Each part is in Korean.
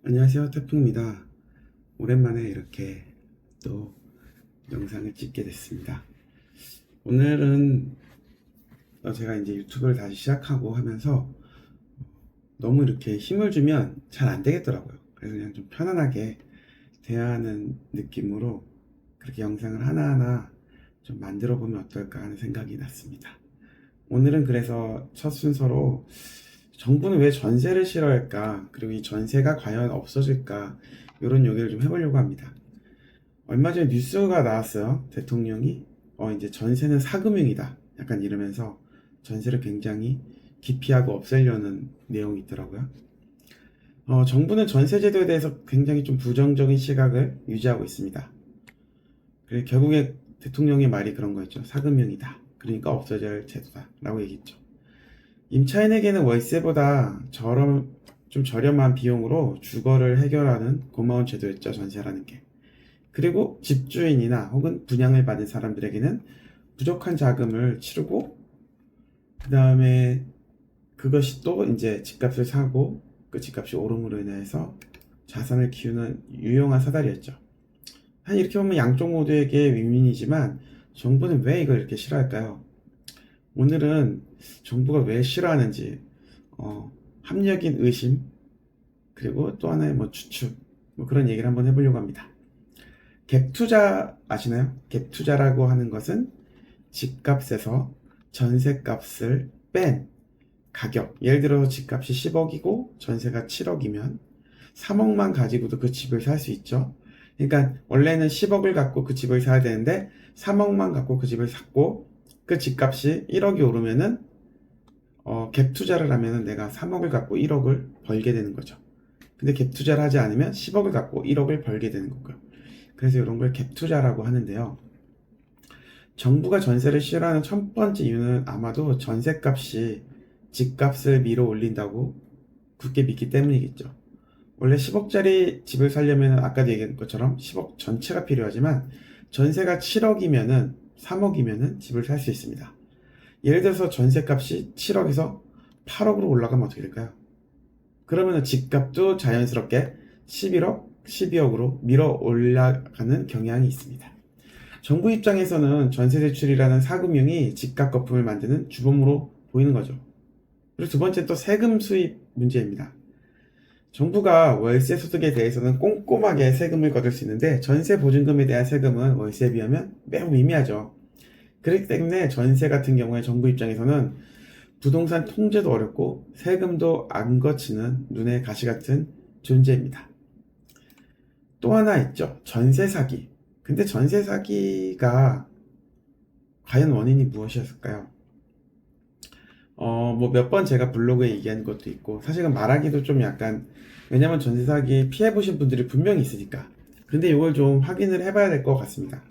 안녕하세요, 태풍입니다. 오랜만에 이렇게 또 영상을 찍게 됐습니다. 오늘은 제가 이제 유튜브를 다시 시작하고 하면서 너무 이렇게 힘을 주면 잘 안 되겠더라고요. 그래서 그냥 좀 편안하게 대화하는 느낌으로 그렇게 영상을 하나하나 좀 만들어 보면 어떨까 하는 생각이 났습니다. 오늘은 그래서 첫 순서로 정부는 왜 전세를 싫어할까? 그리고 이 전세가 과연 없어질까? 이런 얘기를 좀 해보려고 합니다. 얼마 전에 뉴스가 나왔어요. 대통령이 이제 전세는 사금융이다. 약간 이러면서 전세를 굉장히 기피하고 없애려는 내용이 있더라고요. 정부는 전세 제도에 대해서 굉장히 좀 부정적인 시각을 유지하고 있습니다. 그리고 결국에 대통령의 말이 그런 거였죠. 사금융이다. 그러니까 없어져야 할 제도다. 라고 얘기했죠. 임차인에게는 월세보다 좀 저렴한 비용으로 주거를 해결하는 고마운 제도였죠, 전세라는 게. 그리고 집주인이나 혹은 분양을 받은 사람들에게는 부족한 자금을 치르고, 그 다음에 그것이 또 이제 집값을 사고, 그 집값이 오름으로 인해서 자산을 키우는 유용한 사다리였죠. 한 이렇게 보면 양쪽 모두에게 윈윈이지만, 정부는 왜 이걸 이렇게 싫어할까요? 오늘은 정부가 왜 싫어하는지, 합리적인 의심, 그리고 또 하나의 추측, 그런 얘기를 한번 해보려고 합니다. 갭 투자 아시나요? 갭 투자라고 하는 것은 집값에서 전세값을 뺀 가격. 예를 들어서 집값이 10억이고 전세가 7억이면 3억만 가지고도 그 집을 살 수 있죠. 그러니까 원래는 10억을 갖고 그 집을 사야 되는데 3억만 갖고 그 집을 샀고, 그 집값이 1억이 오르면은 갭 투자를 하면은 내가 3억을 갖고 1억을 벌게 되는 거죠. 근데 갭 투자를 하지 않으면 10억을 갖고 1억을 벌게 되는 거고요. 그래서 이런 걸 갭 투자라고 하는데요. 정부가 전세를 싫어하는 첫 번째 이유는 아마도 전세값이 집값을 밀어 올린다고 굳게 믿기 때문이겠죠. 원래 10억짜리 집을 살려면 아까도 얘기한 것처럼 10억 전체가 필요하지만 전세가 7억이면은 3억이면은 집을 살 수 있습니다. 예를 들어서 전세값이 7억에서 8억으로 올라가면 어떻게 될까요? 그러면 집값도 자연스럽게 11억, 12억으로 밀어 올라가는 경향이 있습니다. 정부 입장에서는 전세 대출이라는 사금융이 집값 거품을 만드는 주범으로 보이는 거죠. 그리고 두 번째 또 세금 수입 문제입니다. 정부가 월세 소득에 대해서는 꼼꼼하게 세금을 거둘 수 있는데 전세 보증금에 대한 세금은 월세에 비하면 매우 미미하죠. 그렇기 때문에 전세 같은 경우에 정부 입장에서는 부동산 통제도 어렵고 세금도 안 거치는 눈의 가시 같은 존재입니다. 또 하나 있죠. 전세 사기. 근데 전세 사기가 과연 원인이 무엇이었을까요? 몇 번 제가 블로그에 얘기한 것도 있고, 사실은 말하기도 좀 약간, 왜냐면 전세 사기 피해보신 분들이 분명히 있으니까. 근데 이걸 좀 확인을 해봐야 될 것 같습니다.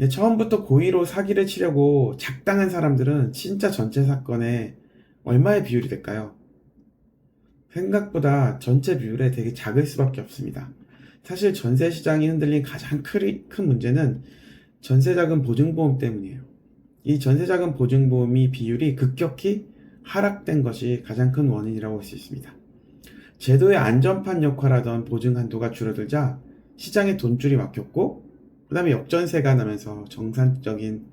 처음부터 고의로 사기를 치려고 작당한 사람들은 진짜 전체 사건에 얼마의 비율이 될까요? 생각보다 전체 비율에 되게 작을 수밖에 없습니다. 사실 전세 시장이 흔들린 가장 큰 문제는 전세자금 보증보험 때문이에요. 이 전세자금 보증보험이 비율이 급격히 하락된 것이 가장 큰 원인이라고 할 수 있습니다. 제도의 안전판 역할하던 보증 한도가 줄어들자 시장에 돈줄이 막혔고, 그 다음에 역전세가 나면서 정상적인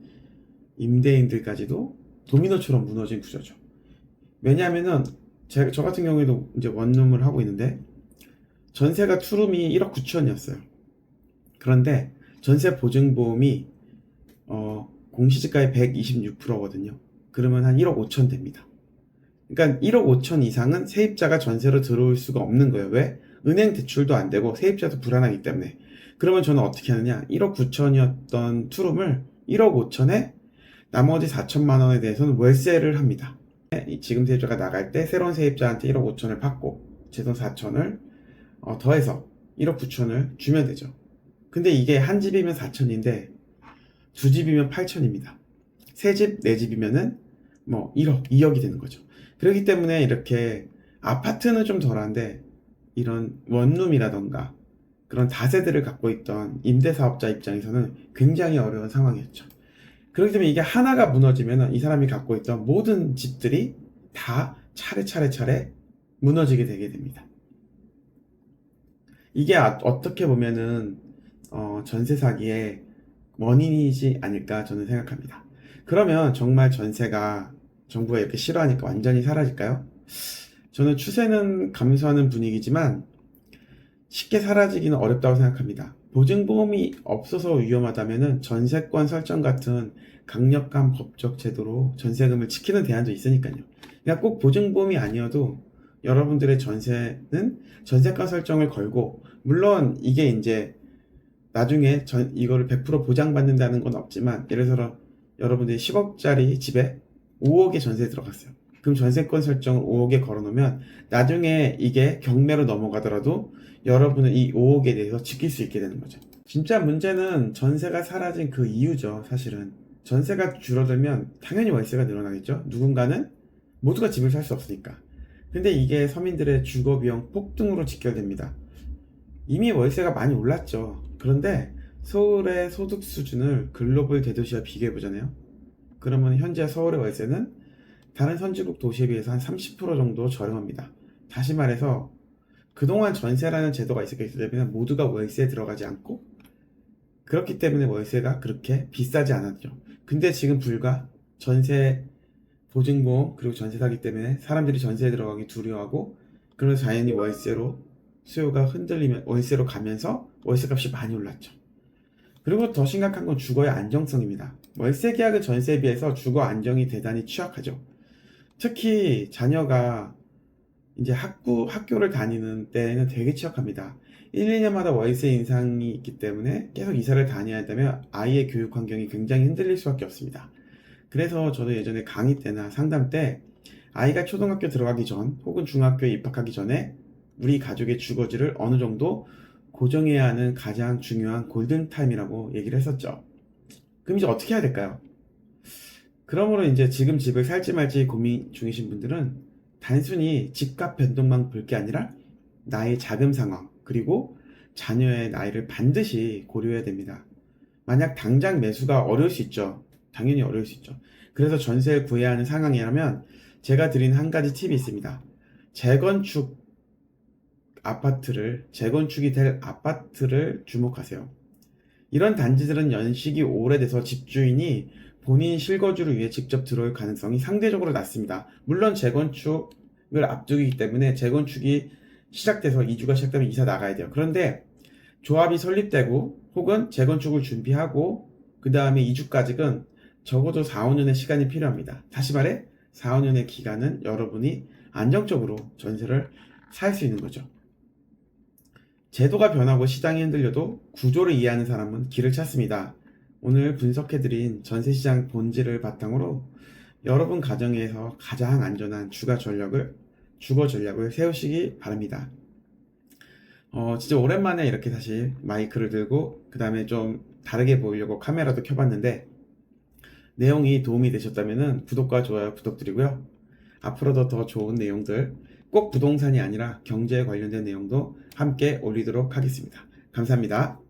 임대인들까지도 도미노처럼 무너진 구조죠. 왜냐하면은 저 같은 경우에도 이제 원룸을 하고 있는데 전세가 투룸이 1억 9천이었어요. 그런데 전세 보증보험이 공시지가의 126%거든요. 그러면 한 1억 5천 됩니다. 그러니까 1억 5천 이상은 세입자가 전세로 들어올 수가 없는 거예요. 왜? 은행 대출도 안 되고 세입자도 불안하기 때문에. 그러면 저는 어떻게 하느냐? 1억 9천이었던 투룸을 1억 5천에 나머지 4천만 원에 대해서는 월세를 합니다. 지금 세입자가 나갈 때 새로운 세입자한테 1억 5천을 받고 제 돈 4천을 더해서 1억 9천을 주면 되죠. 근데 이게 한 집이면 4천인데 두 집이면 8천입니다. 세 집, 네 집이면은 1억, 2억이 되는 거죠. 그렇기 때문에 이렇게 아파트는 좀 덜한데 이런 원룸이라던가 그런 다세대를 갖고 있던 임대사업자 입장에서는 굉장히 어려운 상황이었죠. 그렇기 때문에 이게 하나가 무너지면 이 사람이 갖고 있던 모든 집들이 다 차례차례 무너지게 되게 됩니다. 이게 어떻게 보면은 전세 사기의 원인이지 않을까 저는 생각합니다. 그러면 정말 전세가 정부가 이렇게 싫어하니까 완전히 사라질까요? 저는 추세는 감소하는 분위기지만 쉽게 사라지기는 어렵다고 생각합니다. 보증보험이 없어서 위험하다면은 전세권 설정 같은 강력한 법적 제도로 전세금을 지키는 대안도 있으니까요. 그러니까 꼭 보증보험이 아니어도 여러분들의 전세는 전세가 설정을 걸고, 물론 이게 이제 나중에 이거를 100% 보장받는다는 건 없지만, 예를 들어 여러분들이 10억짜리 집에 5억의 전세 들어갔어요. 그럼 전세권 설정을 5억에 걸어놓으면 나중에 이게 경매로 넘어가더라도 여러분은 이 5억에 대해서 지킬 수 있게 되는 거죠. 진짜 문제는 전세가 사라진 그 이유죠. 사실은 전세가 줄어들면 당연히 월세가 늘어나겠죠. 누군가는, 모두가 집을 살 수 없으니까. 근데 이게 서민들의 주거비용 폭등으로 직결됩니다. 이미 월세가 많이 올랐죠. 그런데 서울의 소득 수준을 글로벌 대도시와 비교해 보잖아요. 그러면 현재 서울의 월세는 다른 선진국 도시에 비해서 한 30% 정도 저렴합니다. 다시 말해서 그동안 전세라는 제도가 있었기 때문에 모두가 월세에 들어가지 않고, 그렇기 때문에 월세가 그렇게 비싸지 않았죠. 근데 지금 불과 전세 보증보험 그리고 전세 사기 때문에 사람들이 전세에 들어가기 두려워하고, 그러면서 자연히 월세로 수요가 흔들리면 월세로 가면서 월세값이 많이 올랐죠. 그리고 더 심각한 건 주거의 안정성입니다. 월세 계약은 전세에 비해서 주거 안정이 대단히 취약하죠. 특히 자녀가 이제 학교를 다니는 때는 되게 취약합니다. 1, 2년마다 월세 인상이 있기 때문에 계속 이사를 다녀야 되면 아이의 교육 환경이 굉장히 흔들릴 수밖에 없습니다. 그래서 저도 예전에 강의 때나 상담 때 아이가 초등학교 들어가기 전 혹은 중학교에 입학하기 전에 우리 가족의 주거지를 어느 정도 고정해야 하는 가장 중요한 골든타임이라고 얘기를 했었죠. 그럼 이제 어떻게 해야 될까요? 그러므로 이제 지금 집을 살지 말지 고민 중이신 분들은 단순히 집값 변동만 볼 게 아니라 나의 자금 상황, 그리고 자녀의 나이를 반드시 고려해야 됩니다. 만약 당장 매수가 어려울 수 있죠. 당연히 어려울 수 있죠. 그래서 전세를 구해야 하는 상황이라면 제가 드린 한 가지 팁이 있습니다. 재건축이 될 아파트를 주목하세요. 이런 단지들은 연식이 오래돼서 집주인이 본인 실거주를 위해 직접 들어올 가능성이 상대적으로 낮습니다. 물론 재건축을 앞두기 때문에 재건축이 시작돼서 이주가 시작되면 이사 나가야 돼요. 그런데 조합이 설립되고 혹은 재건축을 준비하고 그 다음에 이주까지는 적어도 4, 5년의 시간이 필요합니다. 다시 말해 4, 5년의 기간은 여러분이 안정적으로 전세를 살 수 있는 거죠. 제도가 변하고 시장이 흔들려도 구조를 이해하는 사람은 길을 찾습니다. 오늘 분석해드린 전세시장 본질을 바탕으로 여러분 가정에서 가장 안전한 주거 전략을 세우시기 바랍니다. 진짜 오랜만에 이렇게 다시 마이크를 들고 그 다음에 좀 다르게 보이려고 카메라도 켜봤는데, 내용이 도움이 되셨다면 구독과 좋아요 부탁드리고요. 앞으로도 더 좋은 내용들, 꼭 부동산이 아니라 경제에 관련된 내용도 함께 올리도록 하겠습니다. 감사합니다.